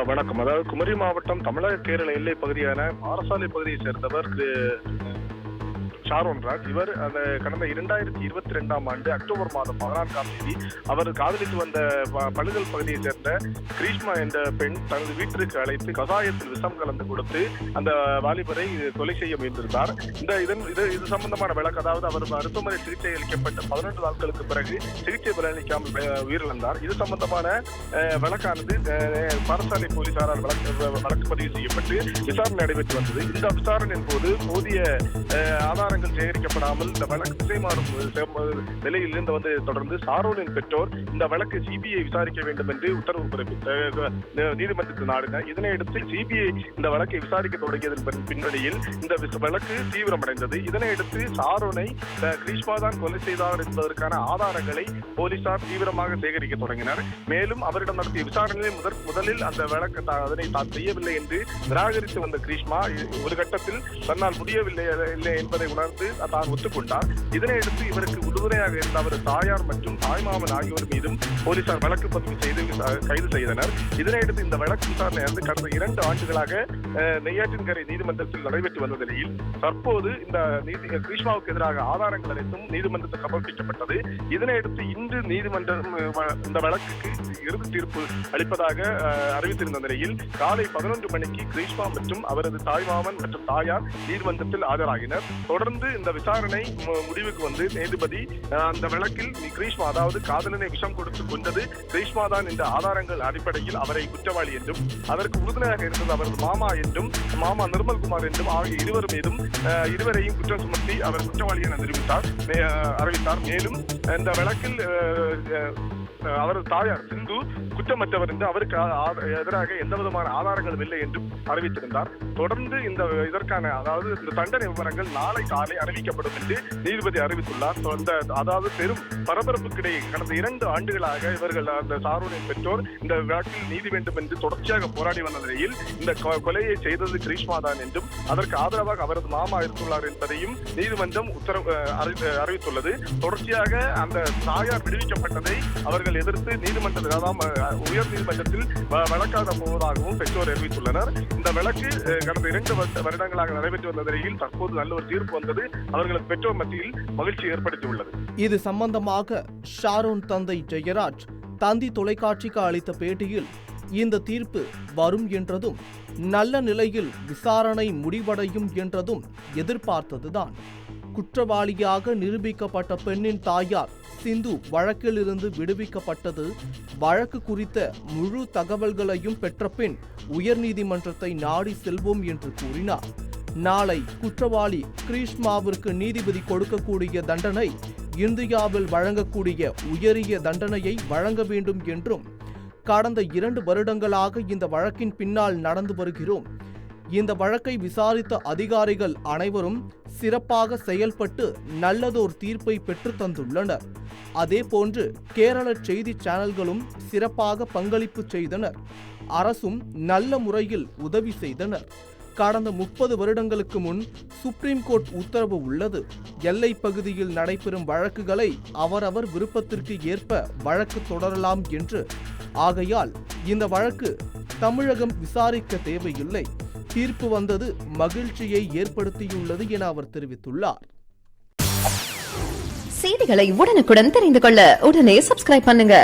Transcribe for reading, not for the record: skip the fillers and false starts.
வணக்கம். அதாவது குமரி மாவட்டம் தமிழக கேரள எல்லை பகுதியான பாரசாலை பகுதியை சேர்ந்தவர் ஷாரோன் ராஜ். இவர் அந்த கடந்த 2022ஆம் ஆண்டு அக்டோபர் மாதம் 14ஆம் தேதி அவர் காதலித்து வந்த பழுகல் பகுதியை சேர்ந்த கிரீஷ்மா என்ற பெண் தனது வீட்டிற்கு அழைத்து கசாயத்தில் விஷம் கலந்து கொடுத்து அந்த வாலிபரை கொலை செய்ய முயன்றிருந்தார். இது சம்பந்தமான வழக்கு, அதாவது அவர் மருத்துவமனை சிகிச்சை அளிக்கப்பட்ட 18 நாட்களுக்கு பிறகு சிகிச்சை பலனளிக்காமல் உயிரிழந்தார். இது சம்பந்தமான வழக்கானது பாரசாலை போலீசாரால் வழக்கு பதிவு செய்யப்பட்டு விசாரணை நடைபெற்று வந்தது. இந்த விசாரணையின் போது போதிய ஆதாரங்கள் சேகரிக்கப்படாமல் இந்த வழக்கு திசை மாறும் நிலையில் இருந்து தொடர்ந்து ஷாரோனின் பெற்றோர் இந்த வழக்கு சிபிஐ விசாரிக்க வேண்டும் என்று உத்தரவு பிறப்பித்த நீதிமன்றத்தில் நாடினர். இதனையடுத்து சிபிஐ இந்த வழக்கை விசாரிக்க தொடங்கியதன் பின்னணியில் இந்த வழக்கு தீவிரமடைந்தது. இதனையடுத்து ஷாரோனை கிரீஷ்மா தான் கொலை செய்தார் என்பதற்கான ஆதாரங்களை போலீசார் தீவிரமாக சேகரிக்க தொடங்கினர். மேலும் அவரிடம் நடத்திய விசாரணையில் முதலில் அந்த வழக்கு அதனை தான் செய்யவில்லை என்று நிராகரித்து வந்த கிரீஷ்மா ஒரு கட்டத்தில் தன்னால் முடியவில்லை என்பதை உணர்ந்து தான் ஒத்துக்கொண்டார். இதனையடுத்து இவருக்கு உறுதுணையாக இருந்த அவரது தாயார் மற்றும் தாய்மாமன் ஆகியோர் மீதும் போலீசார் வழக்கு பதிவு செய்து கைது செய்தனர். இதனையடுத்து இந்த வழக்கு விசாரணை கடந்த 2 ஆண்டுகளாக நெய்யாற்றின்கரை நீதிமன்றத்தில் நடைபெற்று வந்த நிலையில் தற்போது இந்த கிரீஷ்மாவுக்கு எதிராக ஆதாரங்கள் அனைத்தும் நீதிமன்றத்தில் சமர்ப்பிக்கப்பட்டது. இதனையடுத்து இன்று நீதிமன்றம் இந்த வழக்குக்கு இறுதி தீர்ப்பு அளிப்பதாக அறிவித்திருந்த நிலையில் காலை 11 மணிக்கு கிரீஷ்மா மற்றும் அவரது தாய்மாமன் மற்றும் தாயார் நீதிமன்றத்தில் ஆஜராகினர். தொடர்ந்து இந்த விசாரணை முடிவுக்கு வந்து நீதிபதி அந்த வழக்கில் கிரீஷ்மா, அதாவது காதலனை விஷம் கொடுத்து கொண்டது கிரீஷ்மா தான் என்ற ஆதாரங்கள் அடிப்படையில் அவரை குற்றவாளி என்றும் அதற்கு உறுதுணையாக இருந்தது அவரது மாமா என்றும் மாமா நிர்மல்குமார் என்றும் ஆகிய இருவரையும் குற்றம் சுமத்தி அவர் குற்றவாளி என அறிவித்தார். மேலும் இந்த வழக்கில் அவரது தாயார் சிந்து குற்றமற்றவர் என்று அவருக்கு எதிராக எந்த விதமான ஆதாரங்களும் இல்லை என்றும் அறிவித்திருந்தார். தொடர்ந்து இதற்கான அதாவது இந்த தண்டனை விவரங்கள் நாளை காலை அறிவிக்கப்படும் என்று நீதிபதி அறிவித்துள்ளார். அதாவது பெரும் பரபரப்புக்கிடையே கடந்த 2 ஆண்டுகளாக இவர்கள் அந்த ஷாரோனின் பெற்றோர் இந்த வழக்கில் நீதி வேண்டும் என்று தொடர்ச்சியாக போராடி வந்த நிலையில் இந்த கொலையை செய்தது கிரீஷ்மா தான் என்றும் அதற்கு ஆதரவாக அவரது மாமா இருந்துள்ளார் என்பதையும் நீதிமன்றம் அறிவித்துள்ளது. தொடர்ச்சியாக அந்த தாயார் விடுவிக்கப்பட்டதை அவர்கள் எதிர்த்து உயர் நீதிமன்றத்தில் வழக்காட போவதாகவும் பெற்றோர் அறிவித்துள்ளனர். இந்த வழக்கு கடந்த 2 வருடங்களாக நடைபெற்று வந்த நிலையில் தற்போது நல்ல ஒரு தீர்ப்பு வந்தது அவர்களது பெற்றோர் மத்தியில் மகிழ்ச்சி ஏற்படுத்தியுள்ளது. இது சம்பந்தமாக ஷாரோன் தந்தை ஜெயராஜ் தந்தி தொலைக்காட்சிக்கு அளித்த பேட்டியில் இந்த தீர்ப்பு வரும் என்றதும் நல்ல நிலையில் விசாரணை முடிவடையும் என்றதும் எதிர்பார்த்ததுதான். குற்றவாளியாக நிரூபிக்கப்பட்ட பெண்ணின் தாயார் சிந்து வழக்கில் இருந்து விடுவிக்கப்பட்டது. வழக்கு குறித்த முழு தகவல்களையும் பெற்ற பின் உயர்நீதிமன்றத்தை நாடி செல்வோம் என்று கூறினார். நாளை குற்றவாளி கிரீஷ்மாவிற்கு நீதிபதி கொடுக்கக்கூடிய தண்டனை இந்தியாவில் வழங்கக்கூடிய உயரிய தண்டனையை வழங்க வேண்டும் என்றும் கடந்த 2 வருடங்களாக இந்த வழக்கின் பின்னால் நடந்து வருகிறோம். இந்த வழக்கை விசாரித்த அதிகாரிகள் அனைவரும் சிறப்பாக செயல்பட்டு நல்லதோர் தீர்ப்பை பெற்று தந்துள்ளனர். அதேபோன்று கேரள செய்தி சேனல்களும் சிறப்பாக பங்களிப்பு செய்தனர். அரசும் நல்ல முறையில் உதவி செய்தனர். கடந்த 30 வருடங்களுக்கு முன் சுப்ரீம் கோர்ட் உத்தரவு உள்ளது. எல்லை பகுதியில் நடைபெறும் வழக்குகளை அவரவர் விருப்பத்திற்கு ஏற்ப வழக்கு தொடரலாம் என்று. ஆகையால் இந்த வழக்கு தமிழகம் விசாரிக்க தேவையில்லை. தீர்ப்பு வந்தது மகிழ்ச்சியை ஏற்படுத்தியுள்ளது என அவர் தெரிவித்துள்ளார். செய்திகளை உடனுக்குடன் தெரிந்து கொள்ள உடனே சப்ஸ்கிரைப் பண்ணுங்க.